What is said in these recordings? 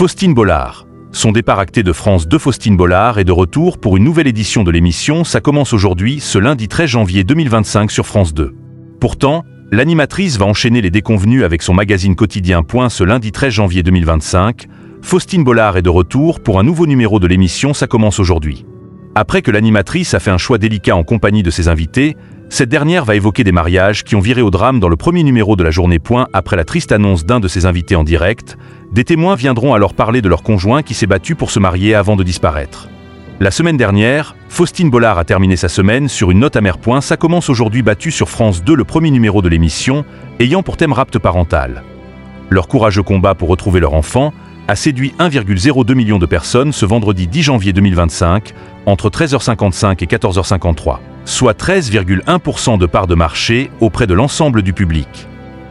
Faustine Bollard. Son départ acté de France 2. Faustine Bollard est de retour pour une nouvelle édition de l'émission. Ça commence aujourd'hui, ce lundi 13 janvier 2025 sur France 2. Pourtant, l'animatrice va enchaîner les déconvenues avec son magazine quotidien. Ce lundi 13 janvier 2025, Faustine Bollard est de retour pour un nouveau numéro de l'émission. Ça commence aujourd'hui. Après que l'animatrice a fait un choix délicat en compagnie de ses invités, cette dernière va évoquer des mariages qui ont viré au drame dans le premier numéro de la journée. Après la triste annonce d'un de ses invités en direct, des témoins viendront alors parler de leur conjoint qui s'est battu pour se marier avant de disparaître. La semaine dernière, Faustine Bollard a terminé sa semaine sur une note amère. Ça commence aujourd'hui, battu sur France 2, le premier numéro de l'émission, ayant pour thème rapt parental. Leur courageux combat pour retrouver leur enfant a séduit 1,02 million de personnes ce vendredi 10 janvier 2025, entre 13h55 et 14h53, soit 13,1% de part de marché auprès de l'ensemble du public.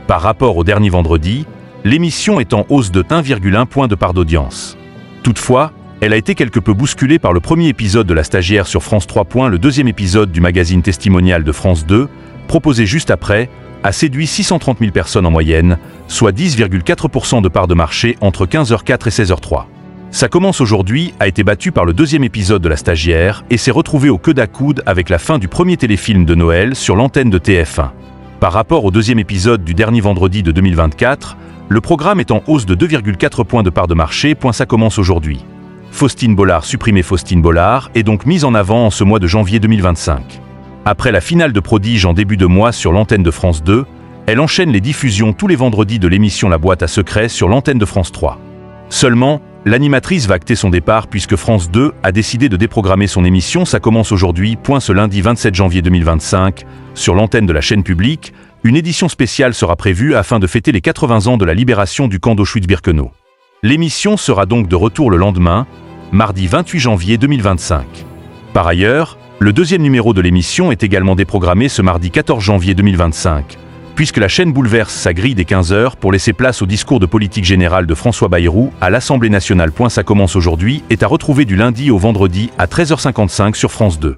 Par rapport au dernier vendredi, l'émission est en hausse de 1,1 point de part d'audience. Toutefois, elle a été quelque peu bousculée par le premier épisode de La Stagiaire sur France 3. Le deuxième épisode du magazine testimonial de France 2, proposé juste après, a séduit 630 000 personnes en moyenne, soit 10,4% de part de marché entre 15h04 et 16h03. Ça commence aujourd'hui a été battu par le deuxième épisode de La Stagiaire et s'est retrouvé au coude à coude avec la fin du premier téléfilm de Noël sur l'antenne de TF1. Par rapport au deuxième épisode du dernier vendredi de 2024, le programme est en hausse de 2,4 points de part de marché. Ça commence aujourd'hui. Faustine Bollard supprimée. Faustine Bollard est donc mise en avant en ce mois de janvier 2025. Après la finale de Prodige en début de mois sur l'antenne de France 2, elle enchaîne les diffusions tous les vendredis de l'émission La Boîte à Secrets sur l'antenne de France 3. Seulement, l'animatrice va acter son départ puisque France 2 a décidé de déprogrammer son émission. Ça commence aujourd'hui. Ce lundi 27 janvier 2025, sur l'antenne de la chaîne publique, une édition spéciale sera prévue afin de fêter les 80 ans de la libération du camp d'Auschwitz-Birkenau. L'émission sera donc de retour le lendemain, mardi 28 janvier 2025. Par ailleurs, le deuxième numéro de l'émission est également déprogrammé ce mardi 14 janvier 2025, puisque la chaîne bouleverse sa grille des 15h pour laisser place au discours de politique générale de François Bayrou à l'Assemblée nationale. Ça commence aujourd'hui est à retrouver du lundi au vendredi à 13h55 sur France 2.